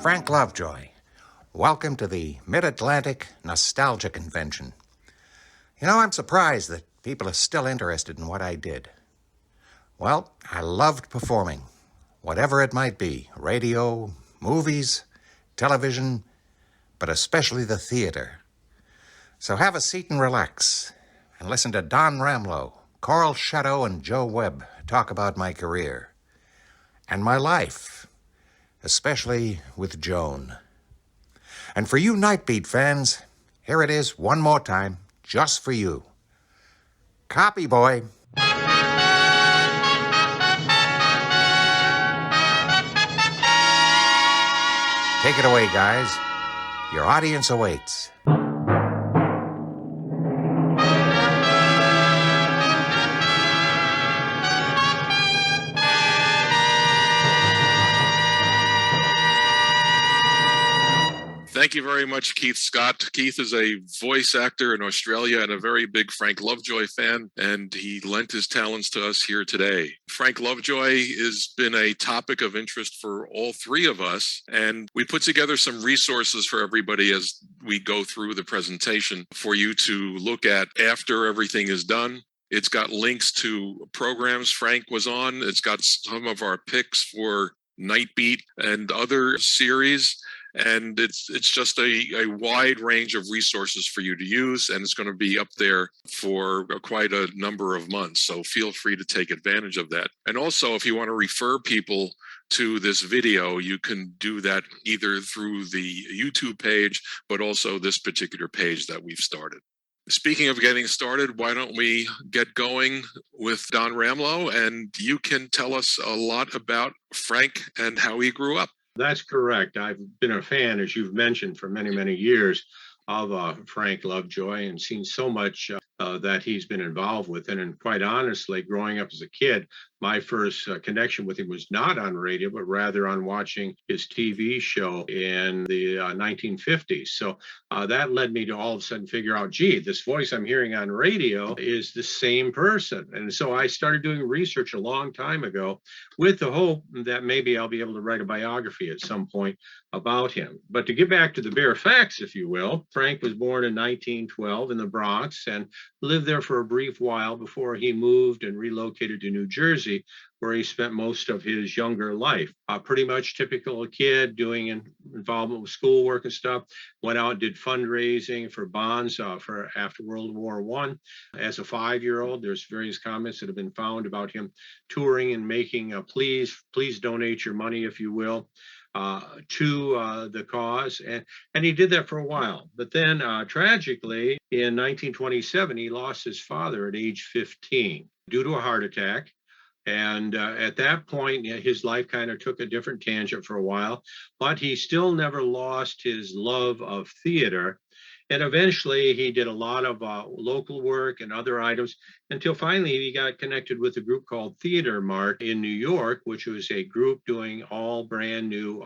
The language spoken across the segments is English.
Frank Lovejoy. Welcome to the Mid-Atlantic Nostalgia Convention. You know, I'm surprised that people are still interested in what I did. Well, I loved performing, whatever it might be, radio, movies, television, but especially the theater. So have a seat and relax, and listen to Don Ramlow, Karl Schadow, and Joe Webb talk about my career and my life, especially with Joan. And for you Nightbeat fans, here it is one more time, just for you. Copy, boy. Take it away, guys. Your audience awaits. Thank you very much, Keith Scott. Keith is a voice actor in Australia and a very big Frank Lovejoy fan, and he lent his talents to us here today. Frank Lovejoy has been a topic of interest for all three of us, and we put together some resources for everybody as we go through the presentation for you to look at after everything is done. It's got links to programs Frank was on. It's got some of our picks for Nightbeat and other series. And it's just a wide range of resources for you to use, and it's going to be up there for quite a number of months. So feel free to take advantage of that. And also, if you want to refer people to this video, you can do that either through the YouTube page, but also this particular page that we've started. Speaking of getting started, why don't we get going with Don Ramlow, and you can tell us a lot about Frank and how he grew up. That's correct. I've been a fan, as you've mentioned, for many, many years of Frank Lovejoy and seen so much that he's been involved with. And quite honestly, growing up as a kid, my first connection with him was not on radio, but rather on watching his TV show in the 1950s. So that led me to all of a sudden figure out, gee, this voice I'm hearing on radio is the same person. And so I started doing research a long time ago with the hope that maybe I'll be able to write a biography at some point about him. But to get back to the bare facts, if you will, Frank was born in 1912 in the Bronx and lived there for a brief while before he moved and relocated to New Jersey, where he spent most of his younger life. Pretty much typical kid doing involvement with schoolwork and stuff. Went out and did fundraising for bonds for after World War I. As a 5-year-old, there's various comments that have been found about him touring and making please donate your money, if you will, to the cause. And he did that for a while. But then tragically, in 1927, he lost his father at age 15 due to a heart attack. And at that point, his life kind of took a different tangent for a while, but he still never lost his love of theater. And eventually he did a lot of local work and other items until finally he got connected with a group called Theater Mart in New York, which was a group doing all brand new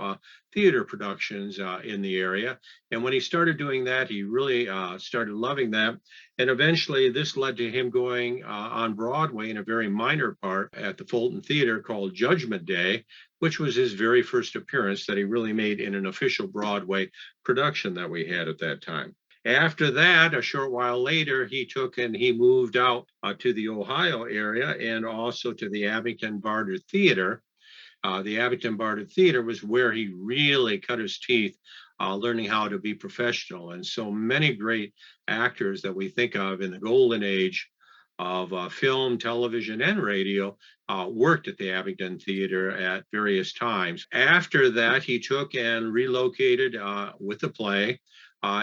theater productions in the area. And when he started doing that, he really started loving that. And eventually this led to him going on Broadway in a very minor part at the Fulton Theater called Judgment Day, which was his very first appearance that he really made in an official Broadway production that we had at that time. After that, a short while later, he moved out to the Ohio area and also to the Abington Barter Theater. The Abington Barter Theater was where he really cut his teeth learning how to be professional. And so many great actors that we think of in the golden age of film, television, and radio worked at the Abington Theater at various times. After that, he took and relocated with the play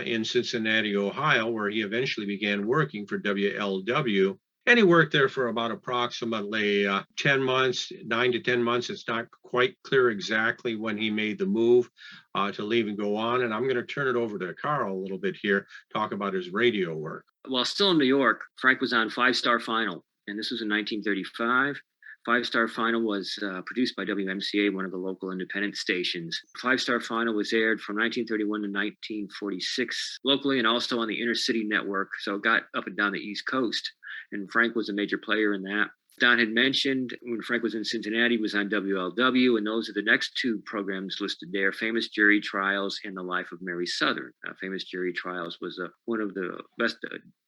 in Cincinnati, Ohio, where he eventually began working for WLW. And he worked there for about approximately 10 months, 9 to 10 months. It's not quite clear exactly when he made the move to leave and go on. And I'm going to turn it over to Karl a little bit here, talk about his radio work. While still in New York, Frank was on Five Star Final, and this was in 1935. Five Star Final was produced by WMCA, one of the local independent stations. Five Star Final was aired from 1931 to 1946 locally and also on the Inner City Network, so it got up and down the East Coast. And Frank was a major player in that. Don had mentioned, when Frank was in Cincinnati, he was on WLW, and those are the next two programs listed there, Famous Jury Trials and The Life of Mary Southern. Famous Jury Trials was one of the best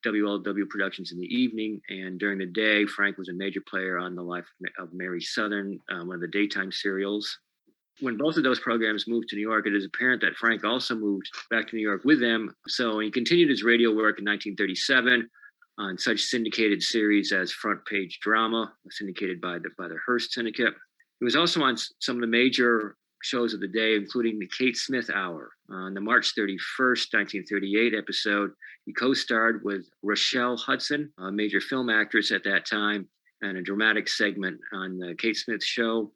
WLW productions in the evening, and during the day, Frank was a major player on The Life of Mary Southern, one of the daytime serials. When both of those programs moved to New York, it is apparent that Frank also moved back to New York with them. So he continued his radio work in 1937 on such syndicated series as Front Page Drama, syndicated by the Hearst Syndicate. He was also on some of the major shows of the day, including the Kate Smith Hour. On the March 31st, 1938 episode, he co-starred with Rochelle Hudson, a major film actress at that time, and a dramatic segment on the Kate Smith show.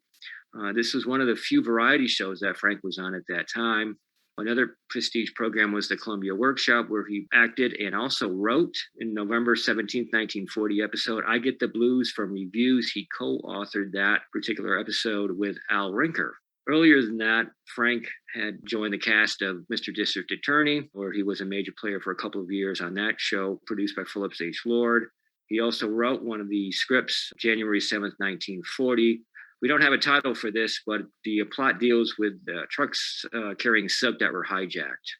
This was one of the few variety shows that Frank was on at that time. Another prestige program was the Columbia Workshop, where he acted and also wrote. In November 17th, 1940 episode, I Get the Blues from Reviews, he co-authored that particular episode with Al Rinker. Earlier than that, Frank had joined the cast of Mr. District Attorney, where he was a major player for a couple of years on that show, produced by Phillips H. Lord. He also wrote one of the scripts, January 7th, 1940. We don't have a title for this, but the plot deals with trucks carrying silk that were hijacked.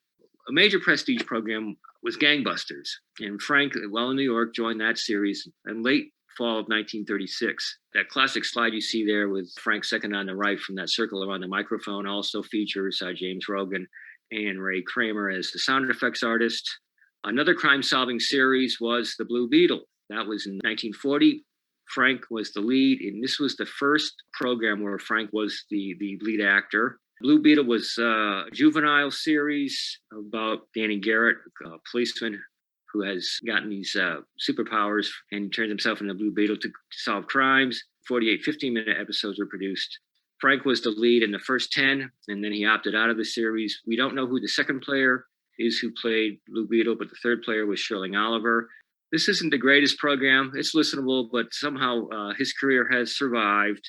A major prestige program was Gangbusters, and Frank, while in New York, joined that series in late fall of 1936. That classic slide you see there with Frank second on the right from that circle around the microphone also features James Rogan and Ray Kramer as the sound effects artist. Another crime-solving series was The Blue Beetle. That was in 1940. Frank was the lead, and this was the first program where Frank was the lead actor. Blue Beetle was a juvenile series about Danny Garrett, a policeman who has gotten these superpowers, and he turns himself into Blue Beetle to solve crimes. 48 15-minute episodes were produced. Frank was the lead in the first 10, and then he opted out of the series. We don't know who the second player is who played Blue Beetle, but the third player was Shirley Oliver. This isn't the greatest program. It's listenable, but somehow his career has survived.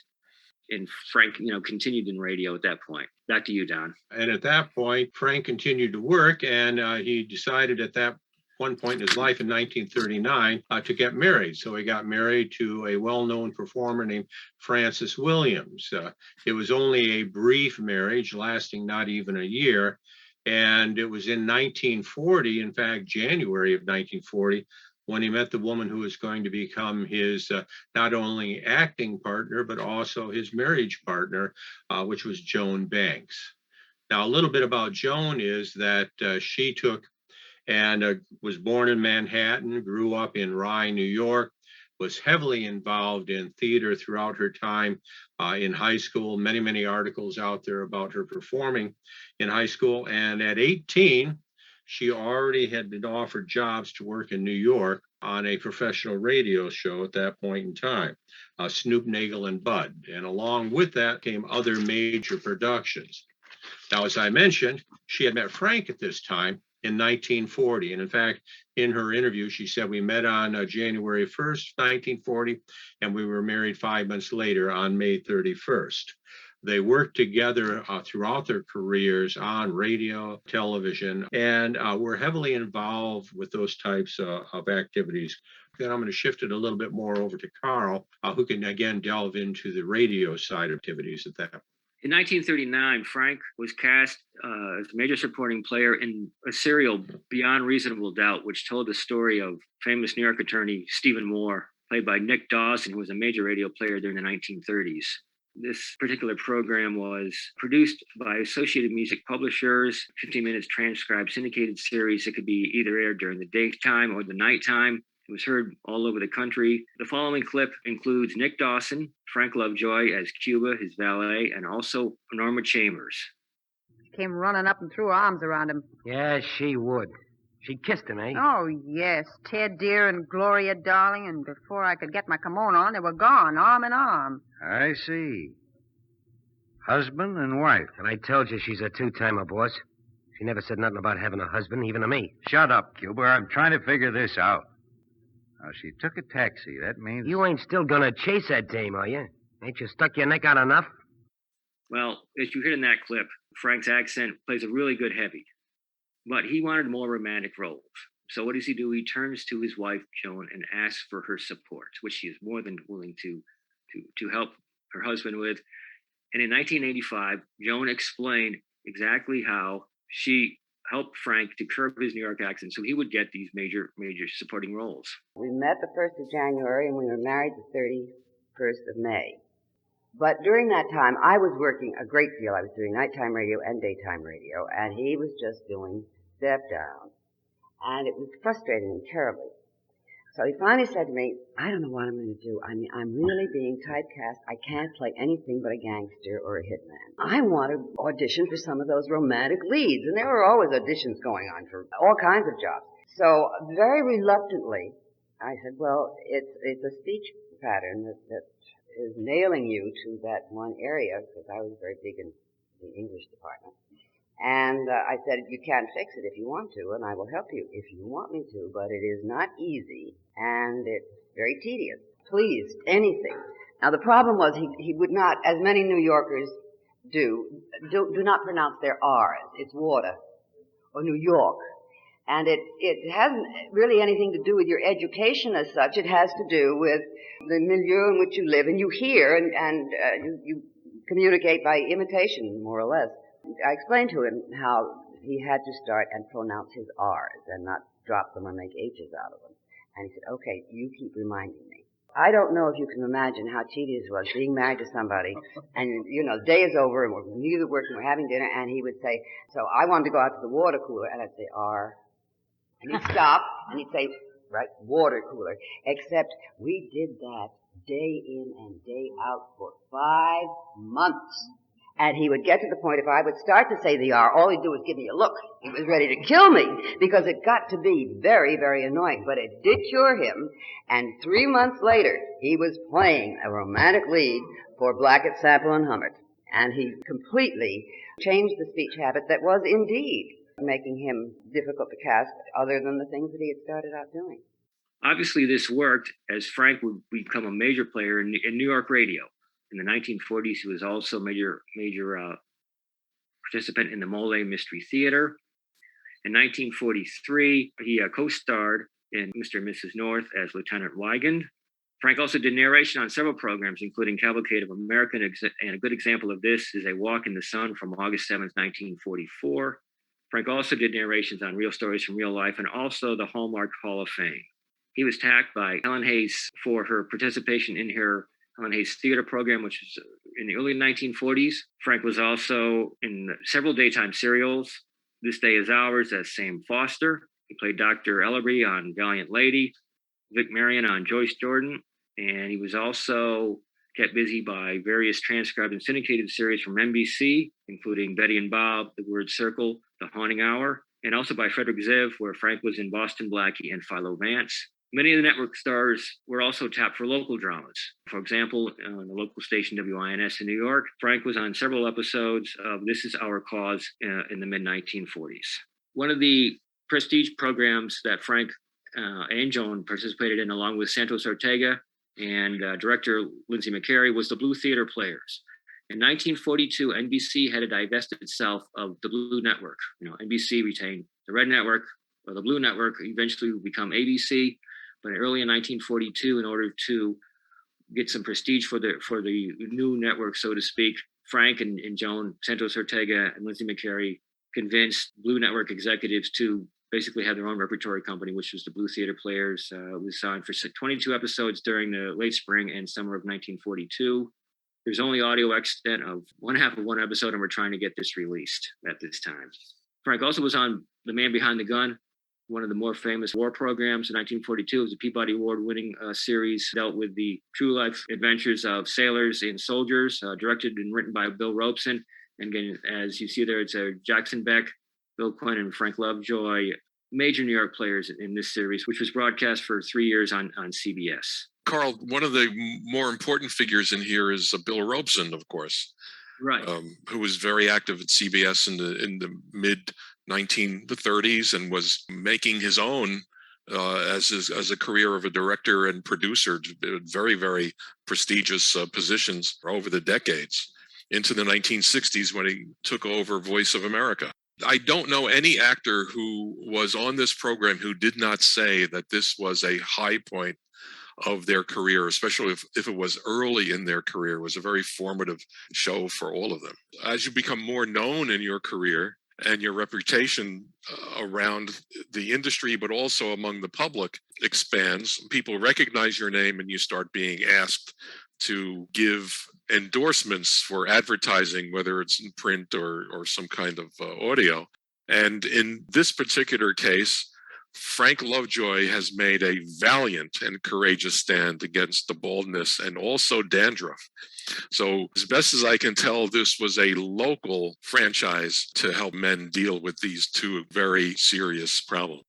And Frank, continued in radio at that point. Back to you, Don. And at that point, Frank continued to work, and he decided at that one point in his life in 1939 to get married. So he got married to a well-known performer named Frances Williams. It was only a brief marriage, lasting not even a year. And it was in 1940, in fact, January of 1940, when he met the woman who was going to become his not only acting partner, but also his marriage partner, which was Joan Banks. Now, a little bit about Joan is that she took and was born in Manhattan, grew up in Rye, New York, was heavily involved in theater throughout her time in high school. Many, many articles out there about her performing in high school. And at 18, she already had been offered jobs to work in New York on a professional radio show at that point in time, Snoop, Nagel, and Bud. And along with that came other major productions. Now, as I mentioned, she had met Frank at this time in 1940. And in fact, in her interview, she said, we met on January 1st, 1940, and we were married 5 months later on May 31st. They worked together throughout their careers on radio, television, and were heavily involved with those types of activities. Then I'm going to shift it a little bit more over to Karl, who can again delve into the radio side of activities at that. In 1939, Frank was cast as a major supporting player in a serial, Beyond Reasonable Doubt, which told the story of famous New York attorney Stephen Moore, played by Nick Dawson, who was a major radio player during the 1930s. This particular program was produced by Associated Music Publishers, 15 minutes transcribed syndicated series that could be either aired during the daytime or the nighttime. It was heard all over the country. The following clip includes Nick Dawson, Frank Lovejoy as Cuba, his valet, and also Norma Chambers. She came running up and threw her arms around him. Yeah, she would. She kissed him, eh? Oh, yes. Ted, dear, and Gloria, darling, and before I could get my kimono on, they were gone, arm in arm. I see. Husband and wife. And I told you she's a two-timer, boss. She never said nothing about having a husband, even to me. Shut up, Cuba. I'm trying to figure this out. Now, she took a taxi. That means... You ain't still gonna chase that dame, are you? Ain't you stuck your neck out enough? Well, as you heard in that clip, Frank's accent plays a really good heavy, but he wanted more romantic roles. So what does he do? He turns to his wife, Joan, and asks for her support, which she is more than willing to help her husband with. And in 1985, Joan explained exactly how she helped Frank to curb his New York accent so he would get these major supporting roles. We met the 1st of January and we were married the 31st of May. But during that time, I was working a great deal. I was doing nighttime radio and daytime radio, and he was just doing step down. And it was frustrating him terribly. So he finally said to me, I don't know what I'm going to do. I mean, I'm really being typecast. I can't play anything but a gangster or a hitman. I want to audition for some of those romantic leads. And there were always auditions going on for all kinds of jobs. So very reluctantly, I said, well, it's a speech pattern that is nailing you to that one area, because I was very big in the English department. And I said, you can fix it if you want to, and I will help you if you want me to, but it is not easy, and it's very tedious. Please, anything. Now, the problem was he would not, as many New Yorkers do not pronounce their R's. It's water, or New York. And it hasn't really anything to do with your education as such. It has to do with the milieu in which you live, and you hear, and you communicate by imitation, more or less. I explained to him how he had to start and pronounce his R's and not drop them or make H's out of them. And he said, okay, you keep reminding me. I don't know if you can imagine how tedious it was being married to somebody, and, the day is over, and we're neither working, we're having dinner, and he would say, so I wanted to go out to the water cooler, and I'd say, R. And he'd stop, and he'd say, right, water cooler. Except we did that day in and day out for 5 months. And he would get to the point, if I would start to say the R, all he'd do was give me a look. He was ready to kill me, because it got to be very, very annoying. But it did cure him, and 3 months later, he was playing a romantic lead for Blackett, Sample, and Hummert. And he completely changed the speech habit that was indeed making him difficult to cast, other than the things that he had started out doing. Obviously, this worked, as Frank would become a major player in New York radio. In the 1940s, he was also a major participant in the Mole Mystery Theater. In 1943, he co-starred in Mr. and Mrs. North as Lieutenant Wigand. Frank also did narration on several programs, including Cavalcade of America, and a good example of this is A Walk in the Sun from August 7th, 1944. Frank also did narrations on Real Stories from Real Life and also the Hallmark Hall of Fame. He was tagged by Helen Hayes for her participation in her Helen Hayes theater program, which was in the early 1940s. Frank was also in several daytime serials. This Day Is Ours as Sam Foster. He played Dr. Ellerby on Valiant Lady, Vic Marion on Joyce Jordan, and he was also kept busy by various transcribed and syndicated series from NBC, including Betty and Bob, The Word Circle, The Haunting Hour, and also by Frederick Zev, where Frank was in Boston Blackie and Philo Vance. Many of the network stars were also tapped for local dramas. For example, on the local station WINS in New York, Frank was on several episodes of This Is Our Cause in the mid-1940s. One of the prestige programs that Frank and Joan participated in, along with Santos Ortega and director Lindsay McCary, was the Blue Theater Players. In 1942, NBC had to divest itself of the Blue Network. NBC retained the Red Network, or the Blue Network eventually would become ABC. But early in 1942, in order to get some prestige for the new network, so to speak, Frank and Joan, Santos Ortega, and Lindsay McCary convinced Blue Network executives to basically have their own repertory company, which was the Blue Theater Players. It was on for 22 episodes during the late spring and summer of 1942. There's only audio extent of one half of one episode, and we're trying to get this released at this time. Frank also was on The Man Behind the Gun, one of the more famous war programs in 1942. It was a Peabody Award-winning series, dealt with the true life adventures of sailors and soldiers, directed and written by Bill Robeson. And again, as you see there, it's Jackson Beck, Bill Quinn, and Frank Lovejoy, major New York players in this series, which was broadcast for 3 years on CBS. Karl, one of the more important figures in here is Bill Robeson, of course, right? Who was very active at CBS in the mid 1930s and was making his own as a career of a director and producer, very, very prestigious positions over the decades into the 1960s when he took over Voice of America. I don't know any actor who was on this program who did not say that this was a high point of their career, especially if it was early in their career. It was a very formative show for all of them. As you become more known in your career and your reputation around the industry, but also among the public, expands, people recognize your name and you start being asked to give endorsements for advertising, whether it's in print or some kind of audio. And in this particular case, Frank Lovejoy has made a valiant and courageous stand against the baldness and also dandruff. So, as best as I can tell, this was a local franchise to help men deal with these two very serious problems.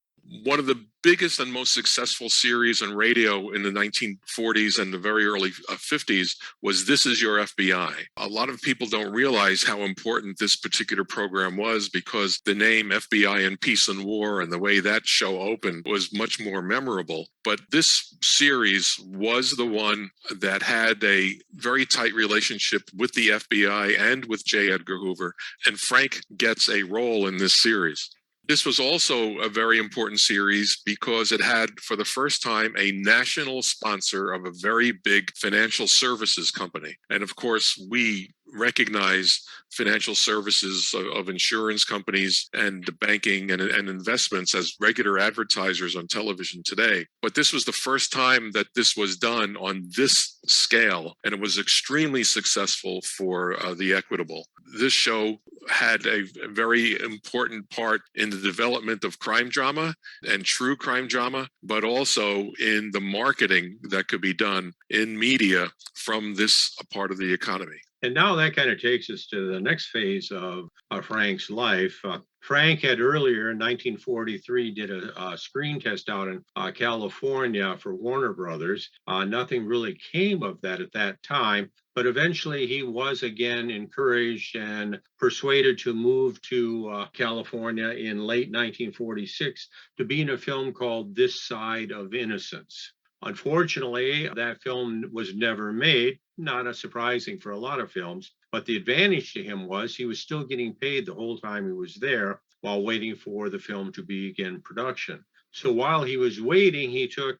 One of the biggest and most successful series on radio in the 1940s and the very early 50s was This Is Your FBI. A lot of people don't realize how important this particular program was because the name FBI in Peace and War and the way that show opened was much more memorable. But this series was the one that had a very tight relationship with the FBI and with J. Edgar Hoover, and Frank gets a role in this series. This was also a very important series because it had, for the first time, a national sponsor of a very big financial services company. And of course, we recognize financial services of insurance companies and banking and investments as regular advertisers on television today. But this was the first time that this was done on this scale, and it was extremely successful for the Equitable. This show had a very important part in the development of crime drama and true crime drama, but also in the marketing that could be done in media from this part of the economy. And now that kind of takes us to the next phase of Frank's life. Frank had earlier in 1943 did a screen test out in California for Warner Brothers. Nothing really came of that at that time, but eventually he was again encouraged and persuaded to move to California in late 1946 to be in a film called This Side of Innocence. Unfortunately, that film was never made, not as surprising for a lot of films, but the advantage to him was he was still getting paid the whole time he was there while waiting for the film to begin production. So while he was waiting, he took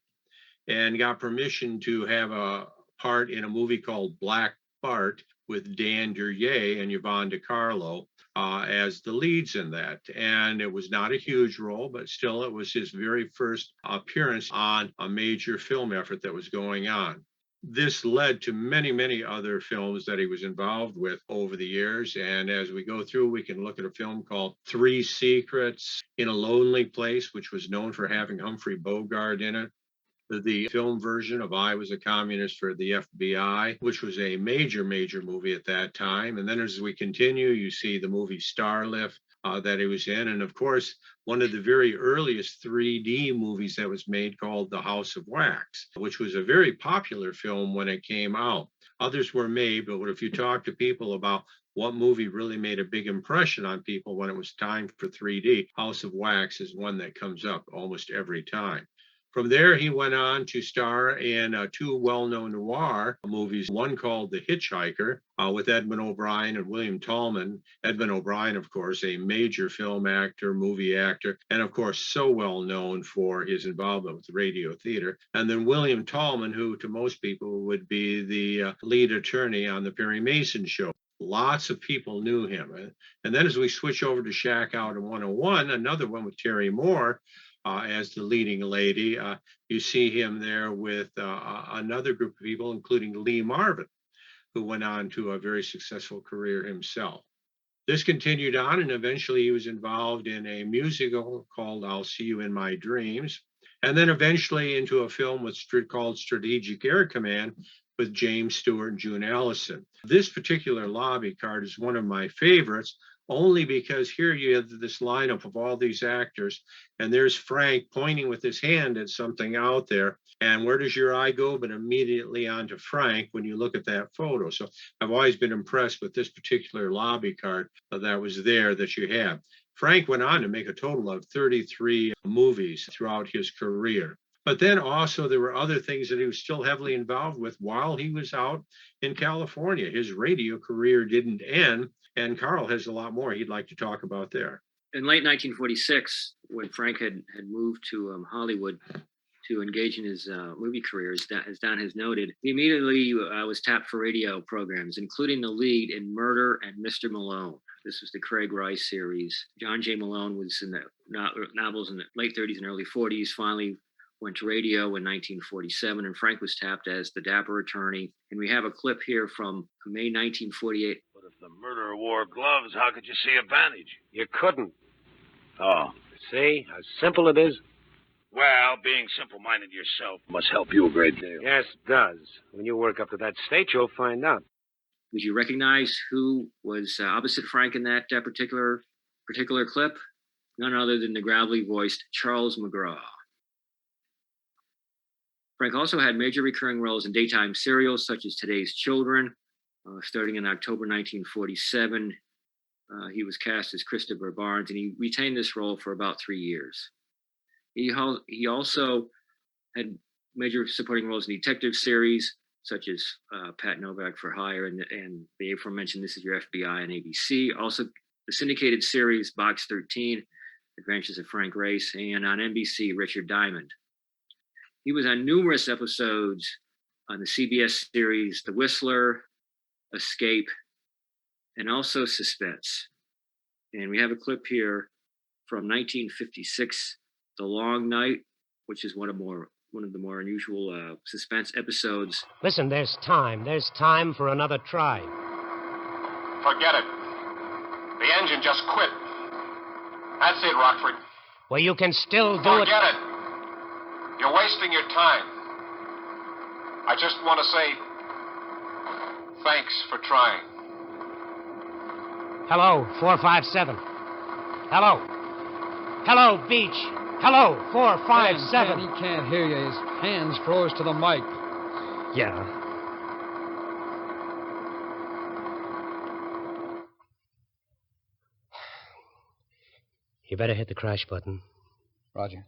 and got permission to have a part in a movie called Black Bart with Dan Duryea and Yvonne DiCarlo as the leads in that. And it was not a huge role, but still it was his very first appearance on a major film effort that was going on. This led to many, many other films that he was involved with over the years. And as we go through, we can look at a film called Three Secrets, In a Lonely Place, which was known for having Humphrey Bogart in it. The film version of I Was a Communist for the FBI, which was a major, major movie at that time. And then as we continue, you see the movie Starlift that he was in. And of course, one of the very earliest 3D movies that was made called The House of Wax, which was a very popular film when it came out. Others were made, but if you talk to people about what movie really made a big impression on people when it was time for 3D, House of Wax is one that comes up almost every time. From there, he went on to star in two well-known noir movies, one called The Hitchhiker with Edmund O'Brien and William Tallman. Edmund O'Brien, of course, a major film actor, movie actor, and of course, so well known for his involvement with radio theater. And then William Tallman, who to most people would be the lead attorney on the Perry Mason show. Lots of people knew him. And then as we switch over to Shack Out in 101, another one with Terry Moore, as the leading lady. You see him there with another group of people, including Lee Marvin, who went on to a very successful career himself. This continued on, and eventually he was involved in a musical called I'll See You in My Dreams, and then eventually into a film called Strategic Air Command with James Stewart and June Allison. This particular lobby card is one of my favorites, only because here you have this lineup of all these actors, and there's Frank pointing with his hand at something out there. And where does your eye go? But immediately onto Frank when you look at that photo. So I've always been impressed with this particular lobby card that was there that you have. Frank went on to make a total of 33 movies throughout his career. But then also there were other things that he was still heavily involved with while he was out in California. His radio career didn't end. And Karl has a lot more he'd like to talk about there. In late 1946, when Frank had moved to Hollywood to engage in his movie career, as Don has noted, he immediately was tapped for radio programs, including the lead in Murder and Mr. Malone. This was the Craig Rice series. John J. Malone was in the novels in the late 30s and early 40s, finally went to radio in 1947, and Frank was tapped as the dapper attorney. And we have a clip here from May 1948. But if the murderer wore gloves, how could you see advantage? You couldn't. Oh. See how simple it is? Well, being simple-minded yourself must help you a great deal. Yes, it does. When you work up to that state, you'll find out. Would you recognize who was opposite Frank in that particular clip? None other than the gravelly-voiced Charles McGraw. Frank also had major recurring roles in daytime serials such as Today's Children. Starting in October 1947, he was cast as Christopher Barnes, and he retained this role for about 3 years. He also had major supporting roles in detective series such as Pat Novak for Hire and the aforementioned This Is Your FBI on ABC. Also, the syndicated series Box 13, Adventures of Frank Race, and on NBC, Richard Diamond. He was on numerous episodes on the CBS series The Whistler, Escape, and also Suspense. And we have a clip here from 1956, The Long Night, which is one of the more unusual suspense episodes. Listen, there's time. There's time for another try. Forget it. The engine just quit. That's it, Rockford. Well, you can still do it. Forget it. You're wasting your time. I just want to say thanks for trying. Hello, 457. Hello. Hello, Beach. Hello, 457. He can't hear you. His hands froze to the mic. Yeah. You better hit the crash button. Roger.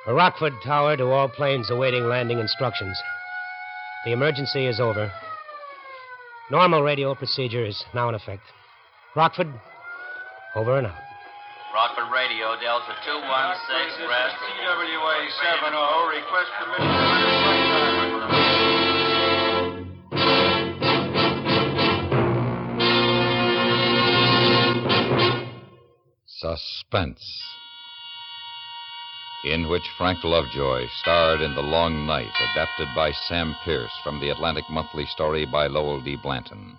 Rockford Tower to all planes awaiting landing instructions. The emergency is over. Normal radio procedure is now in effect. Rockford, over and out. Rockford Radio, Delta 216, rest. CWA 70, request permission Suspense, in which Frank Lovejoy starred in The Long Night, adapted by Sam Pierce from the Atlantic Monthly story by Lowell D. Blanton.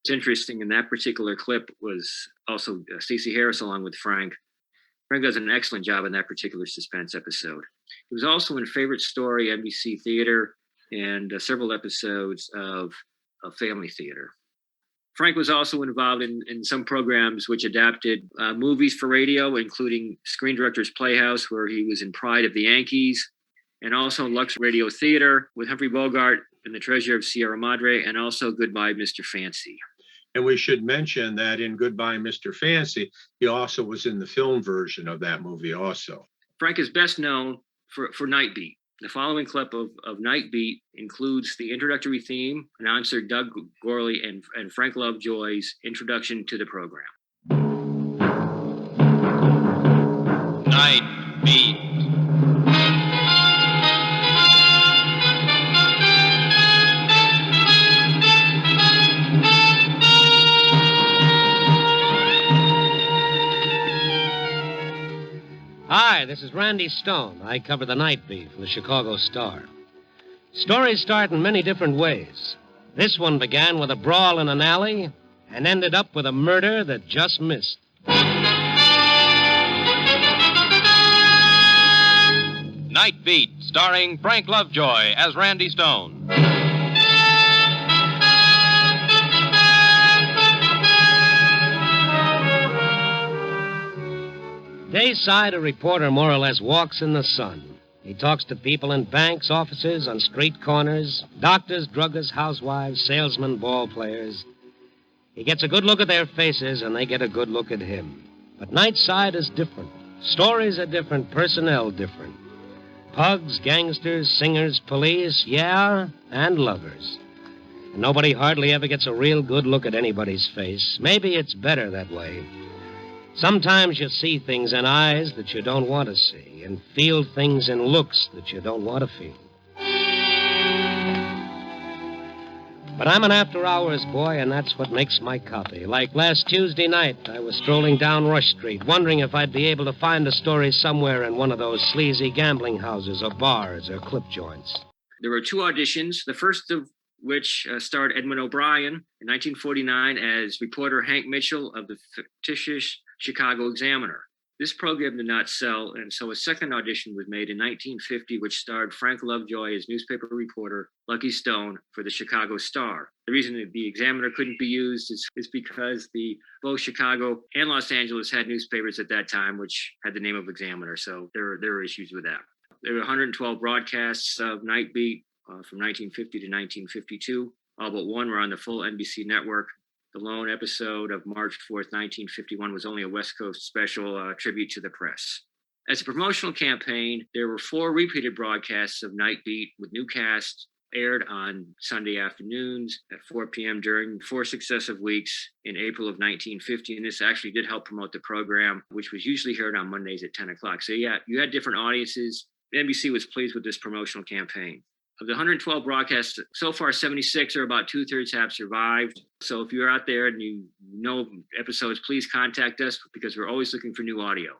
It's interesting, in that particular clip was also Stacey Harris along with Frank. Frank does an excellent job in that particular suspense episode. He was also in Favorite Story, NBC Theater, and several episodes of Family Theater. Frank was also involved in some programs which adapted movies for radio, including Screen Directors Playhouse, where he was in Pride of the Yankees, and also Lux Radio Theater with Humphrey Bogart and The Treasure of Sierra Madre, and also Goodbye, Mr. Fancy. And we should mention that in Goodbye, Mr. Fancy, he also was in the film version of that movie also. Frank is best known for Night Beat. The following clip of Night Beat includes the introductory theme, announcer Doug Gorley and Frank Lovejoy's introduction to the program. Night Beat. Hi, this is Randy Stone. I cover the Night Beat from the Chicago Star. Stories start in many different ways. This one began with a brawl in an alley and ended up with a murder that just missed. Night Beat, starring Frank Lovejoy as Randy Stone. Dayside, a reporter more or less walks in the sun. He talks to people in banks, offices, on street corners, doctors, druggists, housewives, salesmen, ball players. He gets a good look at their faces, and they get a good look at him. But Nightside is different. Stories are different, personnel different. Thugs, gangsters, singers, police, yeah, and lovers. And nobody hardly ever gets a real good look at anybody's face. Maybe it's better that way. Sometimes you see things in eyes that you don't want to see, and feel things in looks that you don't want to feel. But I'm an after-hours boy, and that's what makes my copy. Like last Tuesday night, I was strolling down Rush Street, wondering if I'd be able to find a story somewhere in one of those sleazy gambling houses or bars or clip joints. There were 2 auditions, the first of which starred Edmund O'Brien in 1949 as reporter Hank Mitchell of the fictitious Chicago Examiner. This program did not sell, and so a second audition was made in 1950, which starred Frank Lovejoy as newspaper reporter Lucky Stone for the Chicago Star. The reason that the Examiner couldn't be used is because both Chicago and Los Angeles had newspapers at that time, which had the name of Examiner, so there were issues with that. There were 112 broadcasts of Night Beat from 1950 to 1952. All but one were on the full NBC network. The lone episode of March 4th, 1951 was only a West Coast special tribute to the press. As a promotional campaign, there were 4 repeated broadcasts of Night Beat with new casts aired on Sunday afternoons at 4 p.m. during 4 successive weeks in April of 1950. And this actually did help promote the program, which was usually heard on Mondays at 10 o'clock. So yeah, you had different audiences. NBC was pleased with this promotional campaign. Of the 112 broadcasts, so far 76 or about 2/3 have survived. So if you're out there and you know episodes, please contact us because we're always looking for new audio.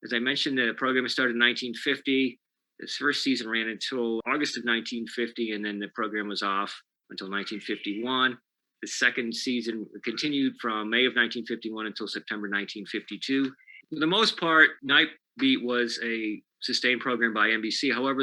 As I mentioned, the program started in 1950. Its first season ran until August of 1950, and then the program was off until 1951. The second season continued from May of 1951 until September 1952. For the most part, Night Beat was a sustained program by NBC. However,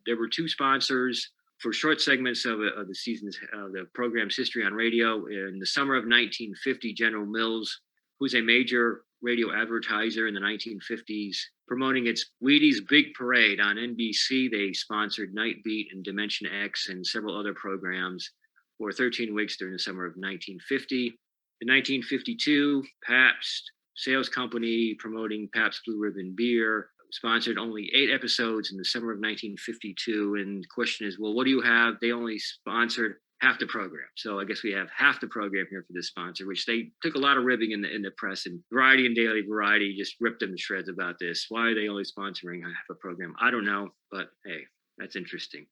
there were 2 sponsors for short segments of the season's the program's history on radio. In the summer of 1950, General Mills, who's a major radio advertiser in the 1950s, promoting its Wheaties Big Parade on NBC, they sponsored Night Beat and Dimension X and several other programs for 13 weeks during the summer of 1950. In 1952, Pabst Sales Company, promoting Pabst Blue Ribbon beer, sponsored only 8 episodes in the summer of 1952. And the question is, well, what do you have? They only sponsored half the program. So I guess we have half the program here for this sponsor, which they took a lot of ribbing in the press, and Variety and Daily Variety just ripped them to shreds about this. Why are they only sponsoring half a program? I don't know, but hey, that's interesting.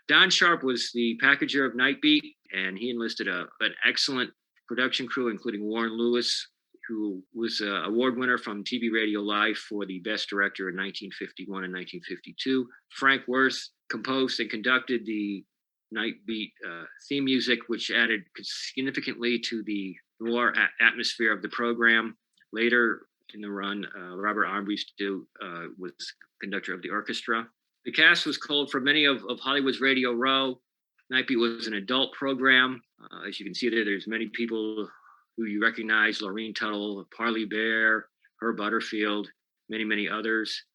Don Sharp was the packager of Night Beat, and he enlisted an excellent production crew, including Warren Lewis, who was an award winner from TV Radio Life for the Best Director in 1951 and 1952. Frank Worth composed and conducted the Night Beat theme music, which added significantly to the noir atmosphere of the program. Later in the run, Robert Armbruster was conductor of the orchestra. The cast was culled from many of Hollywood's Radio Row. Night Beat was an adult program. As you can see there's many people who you recognize: Lorene Tuttle, Parley Bear, Herb Butterfield, many, many others.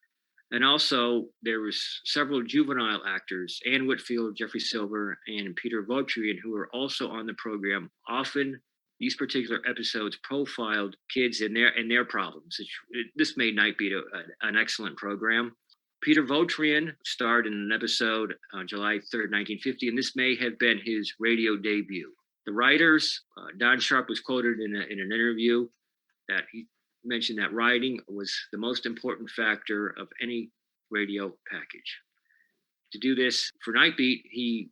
And also there was several juvenile actors, Ann Whitfield, Jeffrey Silver, and Peter Vautrin, who were also on the program. Often these particular episodes profiled kids and their problems. This made Night Beat an excellent program. Peter Vautrin starred in an episode on July 3rd, 1950, and this may have been his radio debut. The writers, Don Sharp was quoted in an interview that he mentioned that writing was the most important factor of any radio package. To do this for Night Beat, he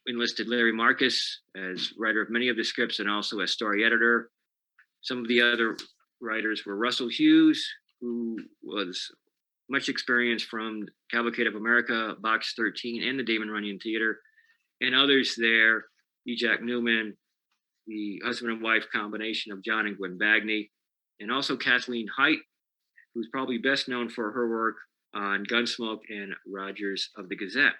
enlisted Larry Marcus as writer of many of the scripts and also as story editor. Some of the other writers were Russell Hughes, who was much experience from Cavalcade of America, Box 13, and the Damon Runyon Theater, and others there. E. Jack Newman, the husband and wife combination of John and Gwen Bagney, and also Kathleen Height, who's probably best known for her work on Gunsmoke and Rogers of the Gazette,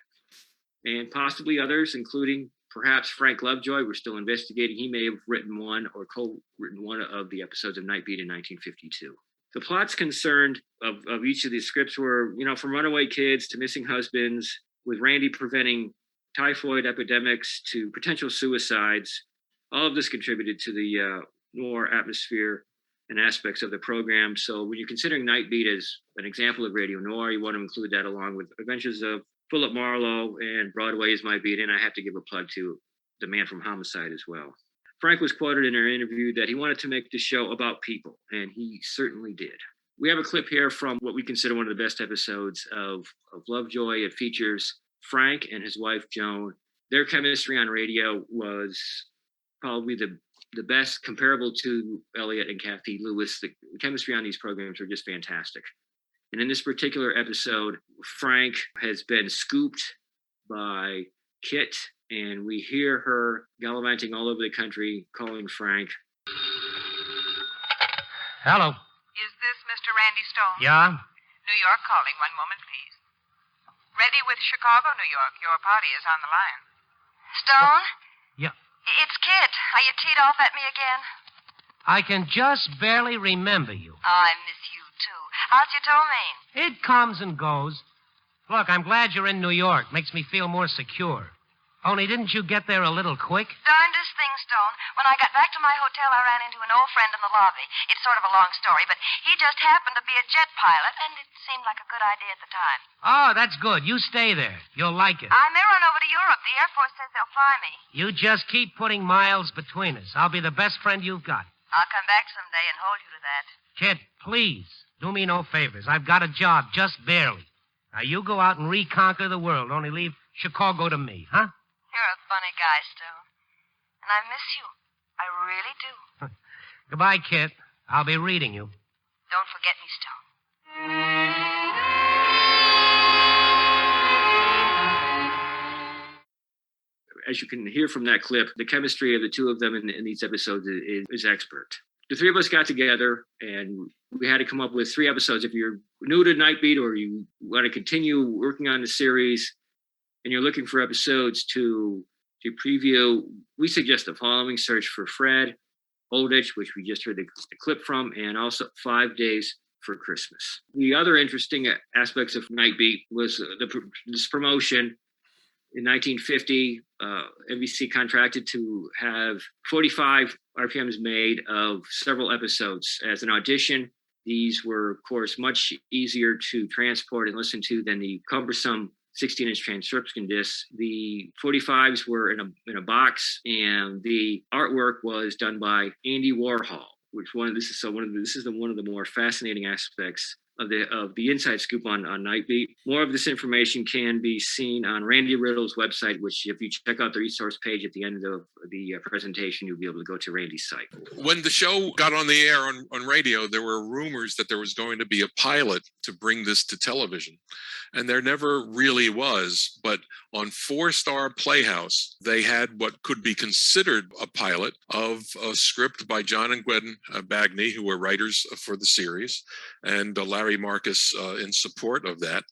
and possibly others, including perhaps Frank Lovejoy. We're still investigating. He may have written one or co-written one of the episodes of Night Beat in 1952. The plots concerned of each of these scripts were, from runaway kids to missing husbands, with Randy preventing typhoid epidemics to potential suicides. All of this contributed to the noir atmosphere and aspects of the program. So when you're considering Night Beat as an example of radio noir, you want to include that along with Adventures of Philip Marlowe and Broadway is My Beat. And I have to give a plug to The Man from Homicide as well. Frank was quoted in an interview that he wanted to make the show about people, and he certainly did. We have a clip here from what we consider one of the best episodes of Lovejoy. It features Frank and his wife, Joan. Their chemistry on radio was probably the best, comparable to Elliot and Kathy Lewis. The chemistry on these programs are just fantastic. And in this particular episode, Frank has been scooped by Kit, and we hear her gallivanting all over the country, calling Frank. Hello. Is this Mr. Randy Stone? Yeah? New York calling. One moment, please. Ready with Chicago, New York. Your party is on the line. Stone? Yeah. It's Kit. Are you teed off at me again? I can just barely remember you. Oh, I miss you, too. How's your domain? It comes and goes. Look, I'm glad you're in New York. Makes me feel more secure. Only didn't you get there a little quick? Darndest thing, Stone. When I got back to my hotel, I ran into an old friend in the lobby. It's sort of a long story, but he just happened to be a jet pilot, and it seemed like a good idea at the time. Oh, that's good. You stay there. You'll like it. I may run over to Europe. The Air Force says they'll fly me. You just keep putting miles between us. I'll be the best friend you've got. I'll come back someday and hold you to that. Kid, please, do me no favors. I've got a job, just barely. Now, you go out and reconquer the world. Only leave Chicago to me, huh? You're a funny guy, Stone. And I miss you. I really do. Goodbye, Kit. I'll be reading you. Don't forget me, Stone. As you can hear from that clip, the chemistry of the two of them in these episodes is expert. The three of us got together, and we had to come up with 3 episodes. If you're new to Night Beat or you want to continue working on the series, and you're looking for episodes to preview, we suggest the following: search for Fred, Olditch, which we just heard the clip from, and also 5 Days for Christmas. The other interesting aspects of Night Beat was this promotion. In 1950, NBC contracted to have 45 RPMs made of several episodes as an audition. These were, of course, much easier to transport and listen to than the cumbersome 16-inch transcription discs. The 45s were in a box, and the artwork was done by Andy Warhol. One of the more fascinating aspects of the inside scoop on Night Beat. More of this information can be seen on Randy Riddle's website, which if you check out the resource page at the end of the presentation, you'll be able to go to Randy's site. When the show got on the air on radio, there were rumors that there was going to be a pilot to bring this to television. And there never really was. But on 4-Star Playhouse, they had what could be considered a pilot of a script by John and Gwen Bagney, who were writers for the series, and Larry Marcus in support of that.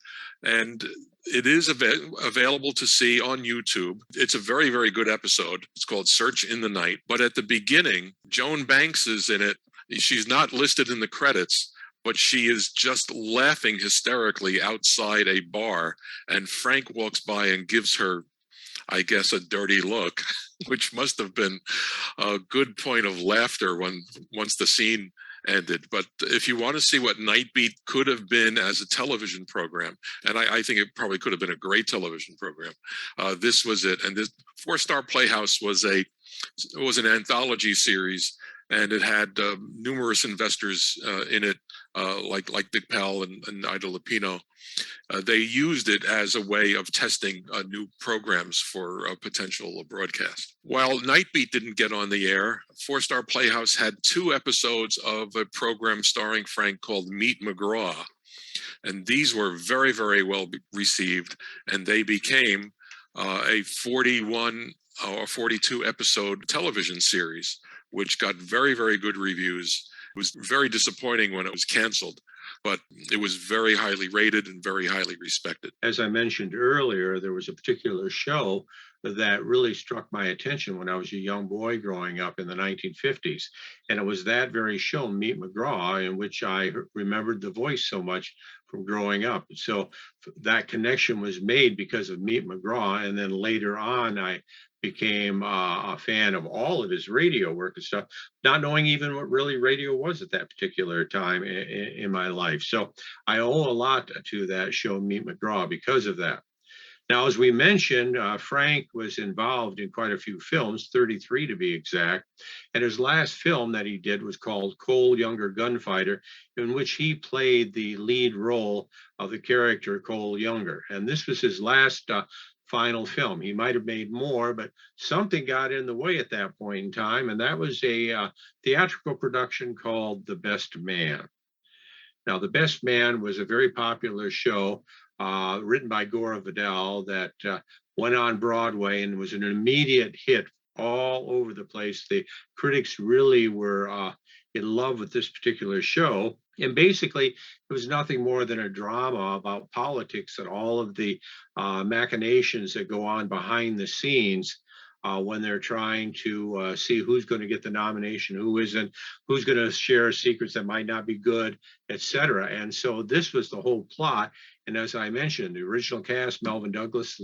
And it is available to see on YouTube. It's a very, very good episode. It's called Search in the Night. But at the beginning, Joan Banks is in it. She's not listed in the credits, but she is just laughing hysterically outside a bar. And Frank walks by and gives her, I guess, a dirty look, which must have been a good point of laughter once the scene ended. But if you want to see what Night Beat could have been as a television program, and I think it probably could have been a great television program, this was it. And this 4-Star Playhouse was an anthology series, and it had numerous investors in it, like Dick Powell and Ida Lupino. They used it as a way of testing new programs for potential broadcast. While Night Beat didn't get on the air, 4-Star Playhouse had 2 episodes of a program starring Frank called Meet McGraw. And these were very, very well received, and they became a 41 or 42 episode television series, which got very, very good reviews. It was very disappointing when it was canceled, but it was very highly rated and very highly respected. As I mentioned earlier, there was a particular show that really struck my attention when I was a young boy growing up in the 1950s. And it was that very show, Meet McGraw, in which I remembered the voice so much from growing up. So that connection was made because of Meet McGraw. And then later on, I became a fan of all of his radio work and stuff, not knowing even what really radio was at that particular time in my life. So I owe a lot to that show, Meet McGraw, because of that. Now, as we mentioned, Frank was involved in quite a few films, 33 to be exact. And his last film that he did was called Cole Younger Gunfighter, in which he played the lead role of the character Cole Younger. And this was his last final film. He might have made more, but something got in the way at that point in time. And that was a theatrical production called The Best Man. Now, The Best Man was a very popular show written by Gore Vidal that went on Broadway and was an immediate hit all over the place. The critics really were in love with this particular show. And basically, it was nothing more than a drama about politics and all of the machinations that go on behind the scenes when they're trying to see who's going to get the nomination, who isn't, who's going to share secrets that might not be good, etc. And so this was the whole plot. And as I mentioned, the original cast, Melvin Douglas,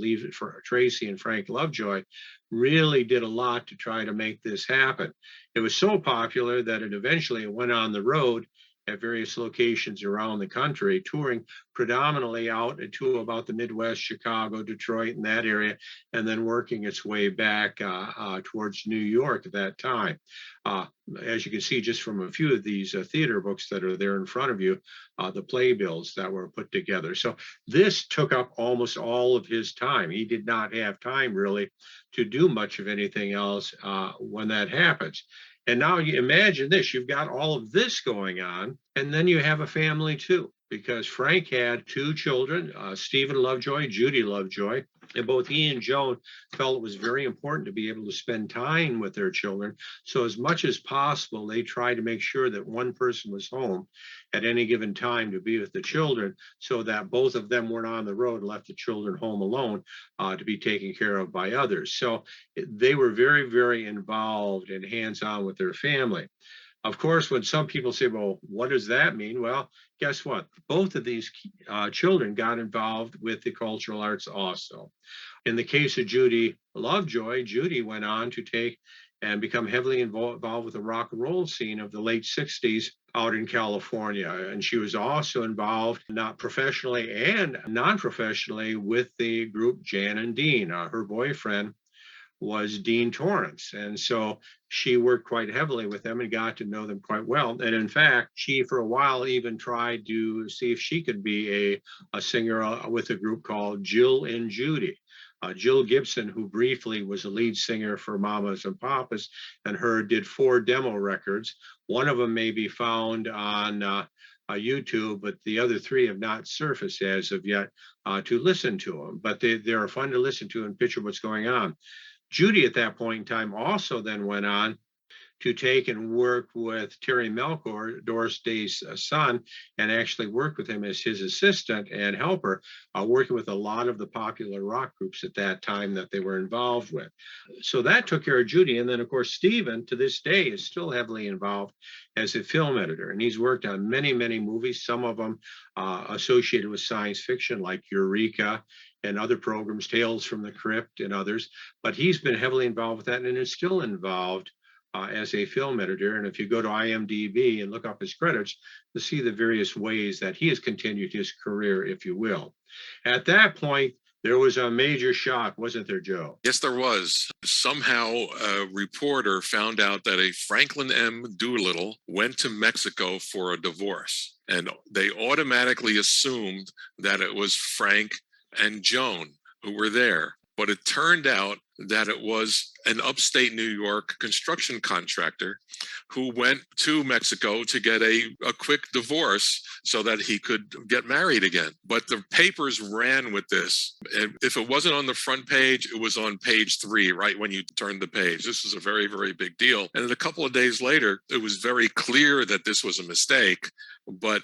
Tracy, and Frank Lovejoy, really did a lot to try to make this happen. It was so popular that it eventually went on the road at various locations around the country, touring predominantly out to about the Midwest, Chicago, Detroit, and that area, and then working its way back towards New York at that time. As you can see just from a few of these theater books that are there in front of you, the playbills that were put together. So this took up almost all of his time. He did not have time really to do much of anything else when that happens. And now you imagine this, you've got all of this going on, and then you have a family too, because Frank had two children, Stephen Lovejoy, Judy Lovejoy, and both he and Joan felt it was very important to be able to spend time with their children. So as much as possible, they tried to make sure that one person was home at any given time to be with the children, so that both of them weren't on the road and left the children home alone to be taken care of by others. So they were very, very involved and hands-on with their family. Of course, when some people say, well, what does that mean? Well, guess what? Both of these children got involved with the cultural arts also. In the case of Judy Lovejoy, Judy went on to take and become heavily involved with the rock and roll scene of the late 60s out in California. And she was also involved, not professionally and non-professionally, with the group Jan and Dean. Her boyfriend was Dean Torrance. And so she worked quite heavily with them and got to know them quite well. And in fact, she for a while even tried to see if she could be a singer with a group called Jill and Judy. Jill Gibson, who briefly was a lead singer for Mamas and Papas, and her did 4 demo records. One of them may be found on YouTube, but the other 3 have not surfaced as of yet to listen to them. But they are fun to listen to and picture what's going on. Judy at that point in time also then went on to take and work with Terry Melchor, Doris Day's son, and actually worked with him as his assistant and helper, working with a lot of the popular rock groups at that time that they were involved with. So that took care of Judy. And then, of course, Stephen, to this day, is still heavily involved as a film editor. And he's worked on many, many movies, some of them associated with science fiction, like Eureka, and other programs, Tales from the Crypt and others. But he's been heavily involved with that and is still involved as a film editor. And if you go to IMDb and look up his credits, you'll see the various ways that he has continued his career, if you will. At that point, there was a major shock, wasn't there, Joe? Yes, there was. Somehow a reporter found out that a Franklin M. Doolittle went to Mexico for a divorce. And they automatically assumed that it was Frank and Joan who were there. But it turned out that it was an upstate New York construction contractor who went to Mexico to get a quick divorce so that he could get married again. But the papers ran with this. And if it wasn't on the front page, it was on page 3, right when you turned the page. This was a very, very big deal. And then a couple of days later, it was very clear that this was a mistake. But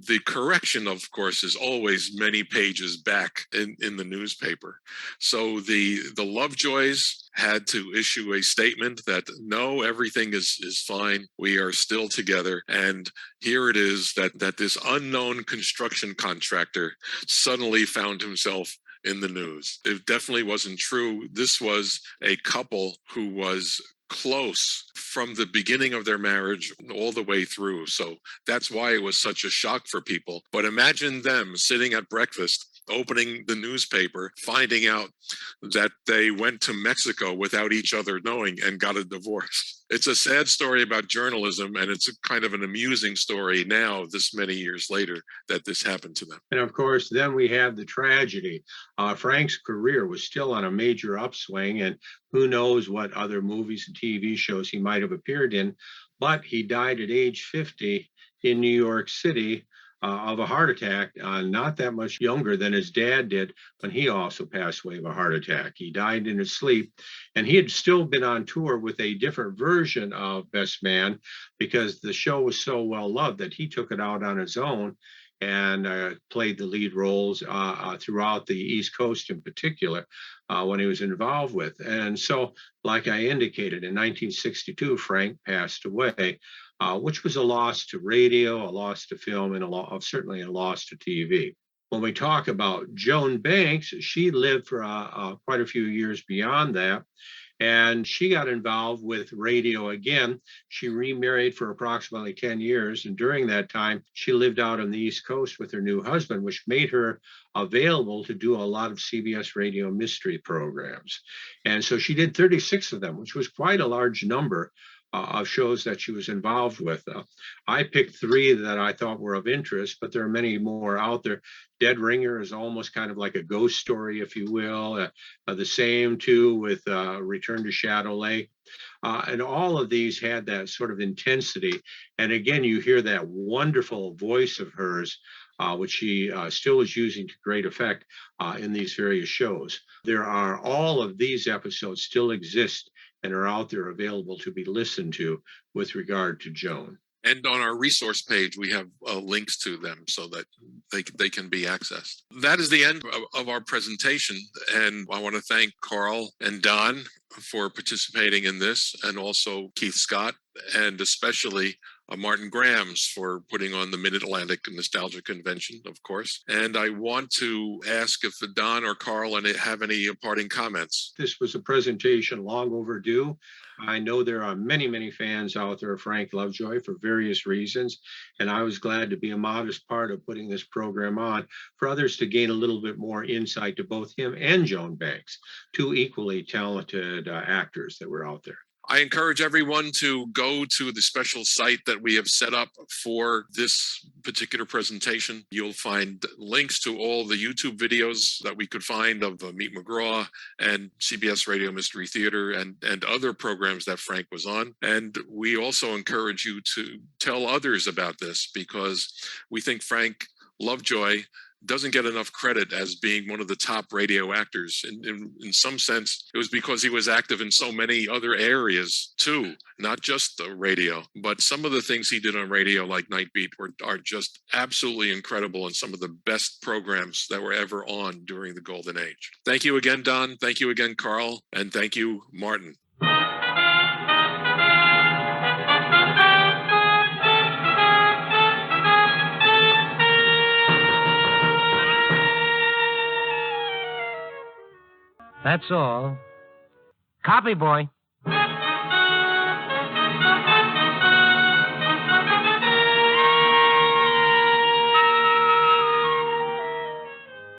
the correction, of course, is always many pages back in the newspaper. So the Lovejoys had to issue a statement that no, everything is fine. We are still together. And here it is that this unknown construction contractor suddenly found himself in the news. It definitely wasn't true. This was a couple who was close from the beginning of their marriage all the way through. So that's why it was such a shock for people. But imagine them sitting at breakfast, opening the newspaper, finding out that they went to Mexico without each other knowing and got a divorce. It's a sad story about journalism, and it's a kind of an amusing story now, this many years later, that this happened to them. And of course, then we have the tragedy. Frank's career was still on a major upswing, and who knows what other movies and TV shows he might have appeared in. But he died at age 50 in New York City of a heart attack, not that much younger than his dad did when he also passed away of a heart attack. He died in his sleep, and he had still been on tour with a different version of Best Man because the show was so well loved that he took it out on his own and played the lead roles throughout the East Coast in particular when he was involved with. And so, like I indicated, in 1962, Frank passed away, which was a loss to radio, a loss to film, and certainly a loss to TV. When we talk about Joan Banks, she lived for quite a few years beyond that. And she got involved with radio again. She remarried for approximately 10 years. And during that time, she lived out on the East Coast with her new husband, which made her available to do a lot of CBS radio mystery programs. And so she did 36 of them, which was quite a large number of shows that she was involved with. I picked 3 that I thought were of interest, but there are many more out there. Dead Ringer is almost kind of like a ghost story, if you will. The same too with Return to Shadow Lake. And all of these had that sort of intensity. And again, you hear that wonderful voice of hers, which she still is using to great effect in these various shows. There are all of these episodes still exist and are out there available to be listened to with regard to Joan. And on our resource page, we have links to them so that they can be accessed. That is the end of our presentation. And I want to thank Karl and Don for participating in this, and also Keith Scott, and especially Martin Grams for putting on the Mid-Atlantic Nostalgia Convention, of course. And I want to ask if Don or Karl have any parting comments. This was a presentation long overdue. I know there are many, many fans out there of Frank Lovejoy for various reasons, and I was glad to be a modest part of putting this program on for others to gain a little bit more insight to both him and Joan Banks, 2 equally talented actors that were out there. I encourage everyone to go to the special site that we have set up for this particular presentation. You'll find links to all the YouTube videos that we could find of Meet McGraw and CBS Radio Mystery Theater and other programs that Frank was on. And we also encourage you to tell others about this, because we think Frank Lovejoy doesn't get enough credit as being one of the top radio actors. In some sense, it was because he was active in so many other areas too, not just the radio. But some of the things he did on radio, like Night Beat, are just absolutely incredible, and some of the best programs that were ever on during the Golden Age. Thank you again, Don. Thank you again, Karl. And thank you, Martin. That's all. Copy, boy.